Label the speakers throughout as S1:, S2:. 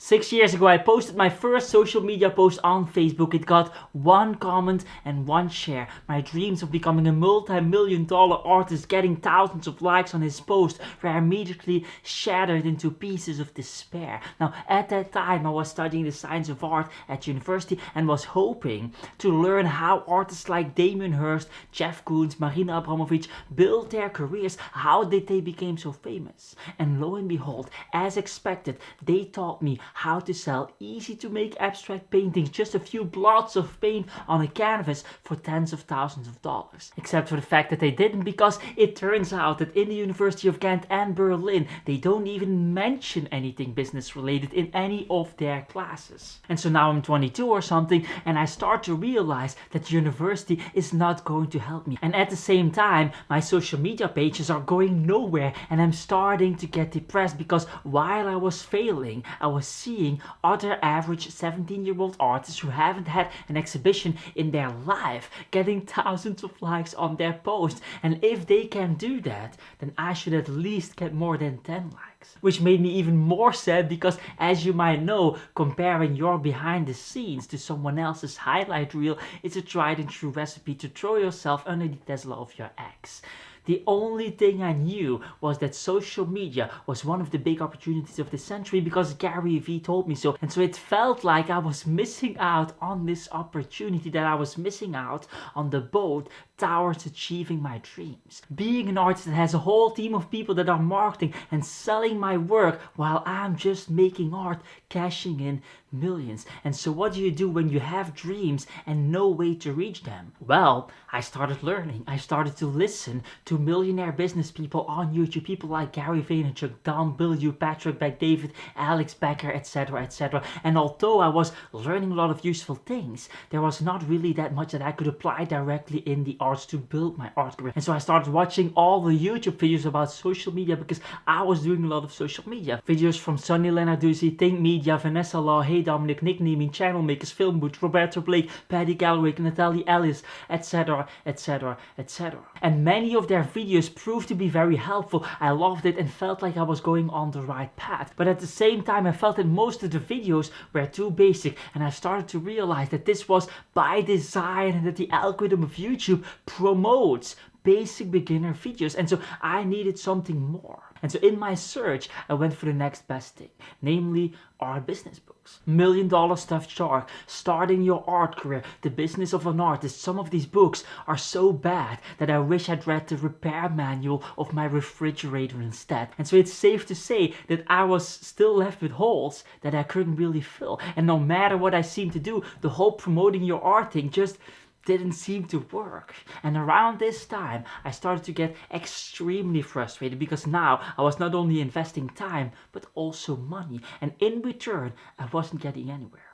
S1: 6 years ago, I posted my first social media post on Facebook. It got 1 comment and 1 share. My dreams of becoming a multi-million-dollar artist, getting thousands of likes on his post, were immediately shattered into pieces of despair. Now, at that time, I was studying the science of art at university and was hoping to learn how artists like Damien Hirst, Jeff Koons, Marina Abramovic built their careers. How did they become so famous? And lo and behold, as expected, they taught me how to sell easy to make abstract paintings, just a few blots of paint on a canvas, for tens of thousands of dollars. Except for the fact that they didn't, because it turns out that in the University of Ghent and Berlin, they don't even mention anything business related in any of their classes. And so now I'm 22 or something, and I start to realize that university is not going to help me. And at the same time, my social media pages are going nowhere, and I'm starting to get depressed, because while I was failing, I was seeing other average 17-year-old artists who haven't had an exhibition in their life getting thousands of likes on their posts. And if they can do that, then I should at least get more than 10 likes. Which made me even more sad, because as you might know, comparing your behind the scenes to someone else's highlight reel is a tried and true recipe to throw yourself under the Tesla of your ex. The only thing I knew was that social media was one of the big opportunities of the century, because Gary Vee told me so. And so it felt like I was missing out on this opportunity, that I was missing out on the boat towards achieving my dreams. Being an artist that has a whole team of people that are marketing and selling my work, while I'm just making art, cashing in millions. And so what do you do when you have dreams and no way to reach them? Well, I started learning. I started to listen to millionaire business people on YouTube, people like Gary Vaynerchuk, Don Bilyeu, Patrick Bet-David, Alex Becker, etc., etc. And although I was learning a lot of useful things, there was not really that much that I could apply directly in the arts to build my art career. And so I started watching all the YouTube videos about social media, because I was doing a lot of social media. Videos from Sonny Lenarduzzi, Think Media, Vanessa Law, Hey Dominic, Nick Niemann, Channel Makers, Film Booth, Roberto Blake, Paddy Galloway, Natalie Ellis, etc., etc., etc. And many of their videos proved to be very helpful. I loved it and felt like I was going on the right path. But at the same time, I felt that most of the videos were too basic, and I started to realize that this was by design, and that the algorithm of YouTube promotes basic beginner videos, and so I needed something more. And so in my search, I went for the next best thing, namely art business books. $1 Million Stuffed Shark, Starting Your Art Career, The Business of an Artist. Some of these books are so bad that I wish I'd read the repair manual of my refrigerator instead. And so it's safe to say that I was still left with holes that I couldn't really fill. And no matter what I seemed to do, the whole promoting your art thing just didn't seem to work. And around this time, I started to get extremely frustrated, because now I was not only investing time, but also money. And in return, I wasn't getting anywhere.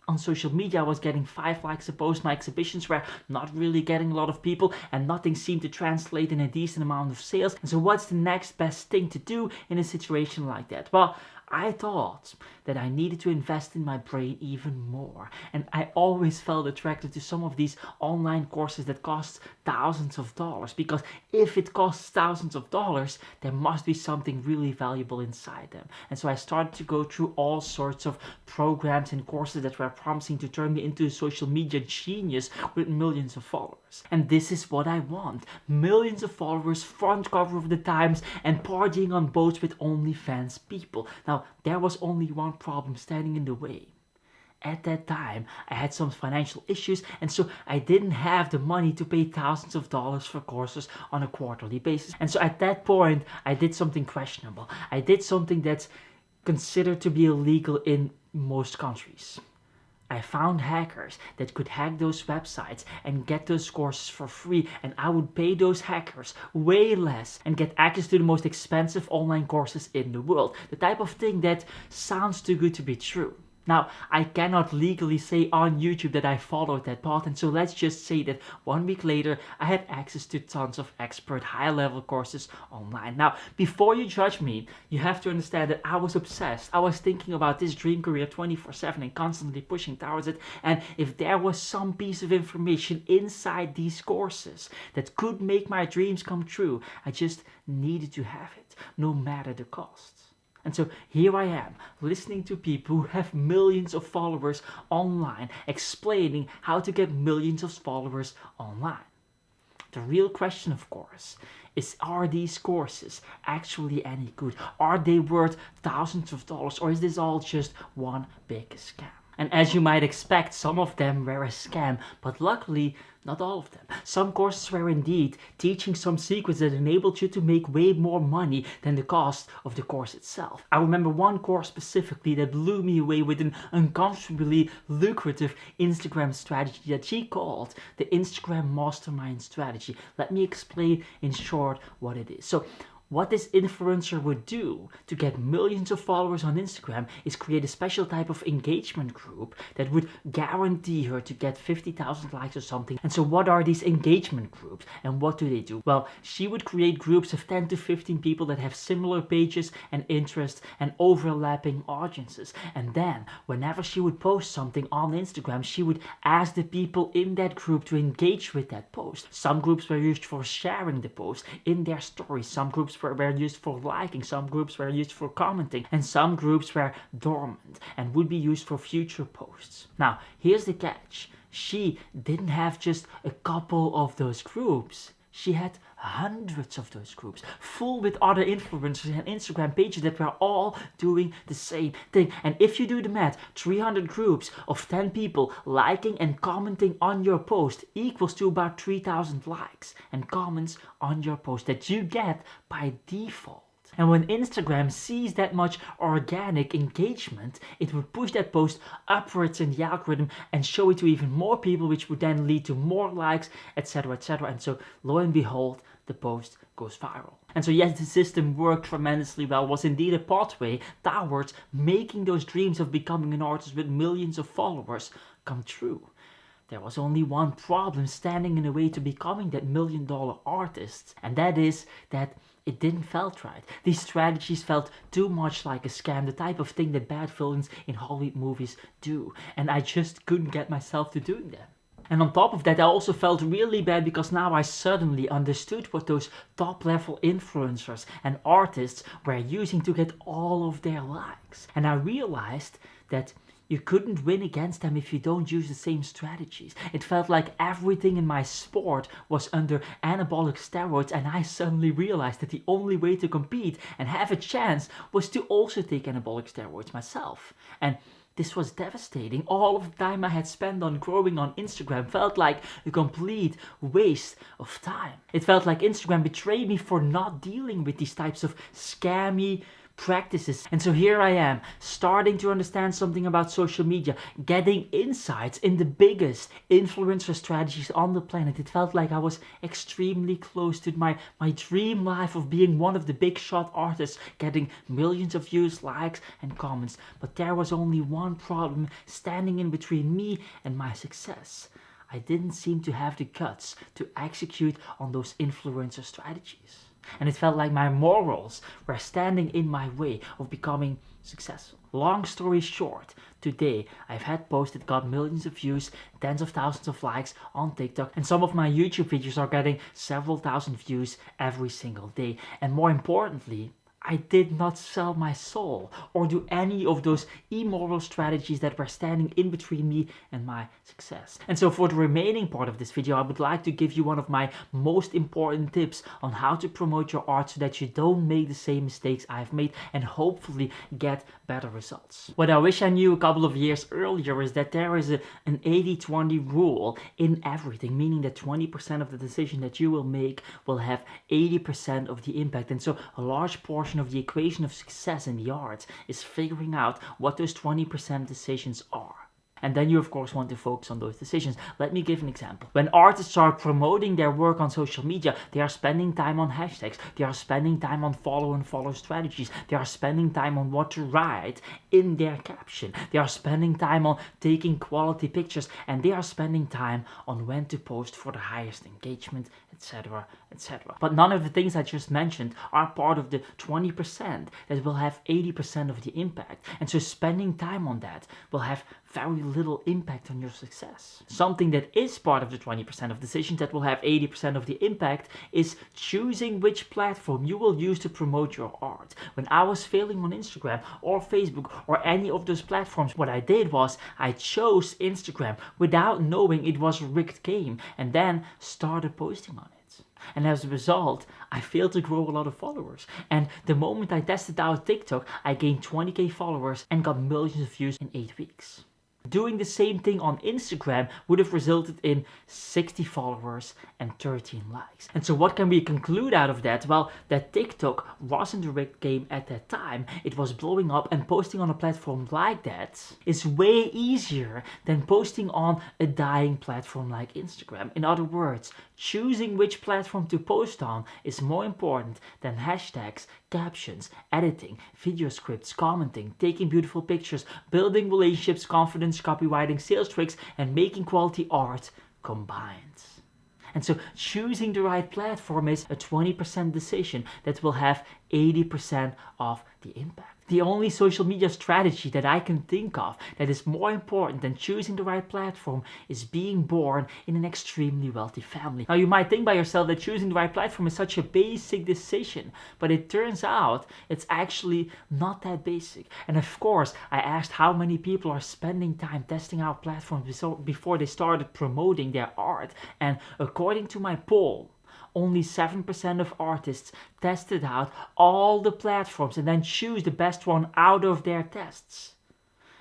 S1: On social media, I was getting 5 likes a post. My exhibitions were not really getting a lot of people, and nothing seemed to translate in a decent amount of sales. And so what's the next best thing to do in a situation like that? Well, I thought that I needed to invest in my brain even more. And I always felt attracted to some of these online courses that cost thousands of dollars, because if it costs thousands of dollars, there must be something really valuable inside them. And so I started to go through all sorts of programs and courses that were promising to turn me into a social media genius with millions of followers. And this is what I want. Millions of followers, front cover of the Times, and partying on boats with OnlyFans people. Now, there was only one problem standing in the way. At that time, I had some financial issues, and so I didn't have the money to pay thousands of dollars for courses on a quarterly basis. And so at that point, I did something questionable. I did something that's considered to be illegal in most countries. I found hackers that could hack those websites and get those courses for free, and I would pay those hackers way less and get access to the most expensive online courses in the world. The type of thing that sounds too good to be true. Now, I cannot legally say on YouTube that I followed that path, and so let's just say that 1 week later, I had access to tons of expert high-level courses online. Now, before you judge me, you have to understand that I was obsessed. I was thinking about this dream career 24/7 and constantly pushing towards it, and if there was some piece of information inside these courses that could make my dreams come true, I just needed to have it, no matter the cost. And so here I am, listening to people who have millions of followers online, explaining how to get millions of followers online. The real question, of course, is, are these courses actually any good? Are they worth thousands of dollars, or is this all just one big scam? And as you might expect, some of them were a scam, but luckily, not all of them. Some courses were indeed teaching some secrets that enabled you to make way more money than the cost of the course itself. I remember one course specifically that blew me away with an uncomfortably lucrative Instagram strategy that she called the Instagram Mastermind Strategy. Let me explain in short what it is. So, what this influencer would do to get millions of followers on Instagram is create a special type of engagement group that would guarantee her to get 50,000 likes or something. And so what are these engagement groups and what do they do? Well, she would create groups of 10 to 15 people that have similar pages and interests and overlapping audiences. And then whenever she would post something on Instagram, she would ask the people in that group to engage with that post. Some groups were used for sharing the post in their stories. Some groups were used for liking, some groups were used for commenting, and some groups were dormant and would be used for future posts. Now, here's the catch. She didn't have just a couple of those groups. She had hundreds of those groups, full with other influencers and Instagram pages that were all doing the same thing. And if you do the math, 300 groups of 10 people liking and commenting on your post equals to about 3,000 likes and comments on your post that you get by default. And when Instagram sees that much organic engagement, it would push that post upwards in the algorithm and show it to even more people, which would then lead to more likes, etc., etc. And so, lo and behold, the post goes viral. And so yes, the system worked tremendously well, was indeed a pathway towards making those dreams of becoming an artist with millions of followers come true. There was only one problem standing in the way to becoming that $1 million artist, and that is that it didn't felt right. These strategies felt too much like a scam, the type of thing that bad villains in Hollywood movies do, and I just couldn't get myself to doing them. And on top of that, I also felt really bad because now I suddenly understood what those top-level influencers and artists were using to get all of their likes. And I realized that you couldn't win against them if you don't use the same strategies. It felt like everything in my sport was under anabolic steroids, and I suddenly realized that the only way to compete and have a chance was to also take anabolic steroids myself. And this was devastating. All of the time I had spent on growing on Instagram felt like a complete waste of time. It felt like Instagram betrayed me for not dealing with these types of scammy practices. And so here I am, starting to understand something about social media, getting insights in the biggest influencer strategies on the planet. It felt like I was extremely close to my dream life of being one of the big shot artists, getting millions of views, likes and comments. But there was only one problem standing in between me and my success. I didn't seem to have the guts to execute on those influencer strategies. And it felt like my morals were standing in my way of becoming successful. Long story short, today I've had posts that got millions of views, tens of thousands of likes on TikTok, and some of my YouTube videos are getting several thousand views every single day. And more importantly, I did not sell my soul or do any of those immoral strategies that were standing in between me and my success. And so for the remaining part of this video, I would like to give you one of my most important tips on how to promote your art so that you don't make the same mistakes I've made and hopefully get better results. What I wish I knew a couple of years earlier is that there is an 80-20 rule in everything, meaning that 20% of the decision that you will make will have 80% of the impact. And so a large portion of the equation of success in the arts is figuring out what those 20% decisions are. And then you of course want to focus on those decisions. Let me give an example. When artists are promoting their work on social media, they are spending time on hashtags, they are spending time on follow and follow strategies, they are spending time on what to write in their caption, they are spending time on taking quality pictures, and they are spending time on when to post for the highest engagement, etc., etc. But none of the things I just mentioned are part of the 20% that will have 80% of the impact. And so spending time on that will have very little impact on your success. Something that is part of the 20% of decisions that will have 80% of the impact is choosing which platform you will use to promote your art. When I was failing on Instagram or Facebook or any of those platforms, what I did was I chose Instagram without knowing it was a rigged game and then started posting on it. And as a result, I failed to grow a lot of followers. And the moment I tested out TikTok, I gained 20k followers and got millions of views in 8 weeks. Doing the same thing on Instagram would have resulted in 60 followers and 13 likes. And so what can we conclude out of that? Well, that TikTok wasn't a rigged game at that time. It was blowing up, and posting on a platform like that is way easier than posting on a dying platform like Instagram. In other words, choosing which platform to post on is more important than hashtags, captions, editing, video scripts, commenting, taking beautiful pictures, building relationships, confidence, copywriting, sales tricks, and making quality art combined. And so choosing the right platform is a 20% decision that will have 80% of the impact. The only social media strategy that I can think of that is more important than choosing the right platform is being born in an extremely wealthy family. Now you might think by yourself that choosing the right platform is such a basic decision, but it turns out it's actually not that basic. And of course, I asked how many people are spending time testing out platforms before they started promoting their art, and according to my poll, only 7% of artists tested out all the platforms and then choose the best one out of their tests.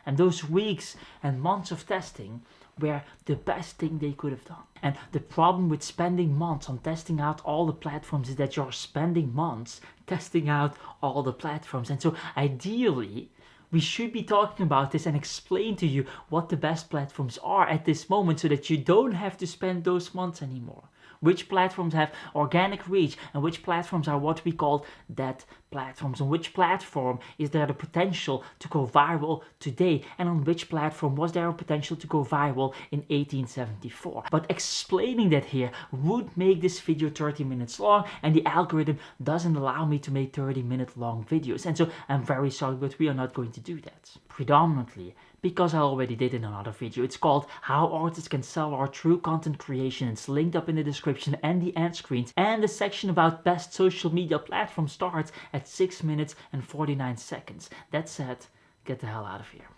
S1: And those weeks and months of testing were the best thing they could have done. And the problem with spending months on testing out all the platforms is that you're spending months testing out all the platforms. And so ideally, we should be talking about this and explain to you what the best platforms are at this moment so that you don't have to spend those months anymore. Which platforms have organic reach and which platforms are what we call dead platforms, and which platform is there the potential to go viral today, and on which platform was there a potential to go viral in 1874. But explaining that here would make this video 30 minutes long, and the algorithm doesn't allow me to make 30-minute long videos, and so I'm very sorry, but we are not going to do that. Predominantly because I already did in another video. It's called How Artists Can Sell Art Through Content Creation. It's linked up in the description and the end screens. And the section about best social media platform starts at 6 minutes and 49 seconds. That said, get the hell out of here.